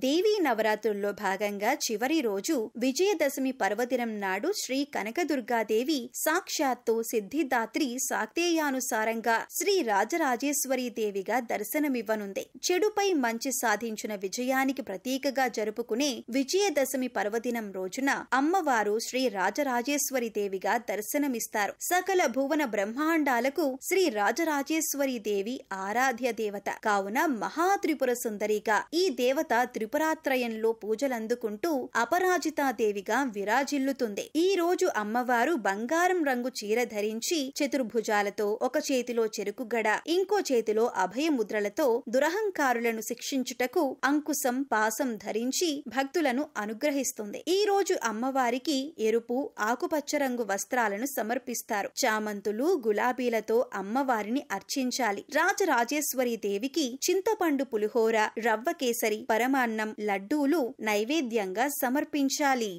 దేవీ నవరాత్రుల్లో భాగంగా చివరి రోజు విజయదశమి పర్వదినం నాడు శ్రీ కనకదుర్గాదేవి సాక్షాత్తు సిద్ధిదాత్రి శాక్తేయానుసారంగా శ్రీ రాజరాజేశ్వరీ దేవిగా దర్శనమివ్వనుంది. చెడుపై మంచి సాధించిన విజయానికి ప్రతీకగా జరుపుకునే విజయదశమి పర్వదినం రోజున అమ్మవారు శ్రీ రాజరాజేశ్వరి దేవిగా దర్శనమిస్తారు. సకల భువన బ్రహ్మాండాలకు శ్రీ రాజరాజేశ్వరి దేవి ఆరాధ్య దేవత కావున మహాత్రిపుర సుందరిగా ఈ దేవత త్రిపురాత్రయంలో పూజలందుకుంటూ అపరాజితాదేవిగా విరాజిల్లుతుంది. ఈ రోజు అమ్మవారు బంగారం రంగు చీర ధరించి చతుర్భుజాలతో ఒక చేతిలో చెరుకుగడ, ఇంకో చేతిలో అభయముద్రలతో దురహంకారులను శిక్షించుటకు అంకుశం పాసం ధరించి భక్తులను అనుగ్రహిస్తుంది. ఈ రోజు అమ్మవారికి ఎరుపు, ఆకుపచ్చ రంగు వస్త్రాలను సమర్పిస్తారు. చామంతులు, గులాబీలతో అమ్మవారిని అర్చించాలి. రాజరాజేశ్వరి దేవికి చింతపండు పులిహోర, రవ్వ కేసరి, పరమాన్నం, లడ్డూలు నైవేద్యంగా సమర్పించాలి.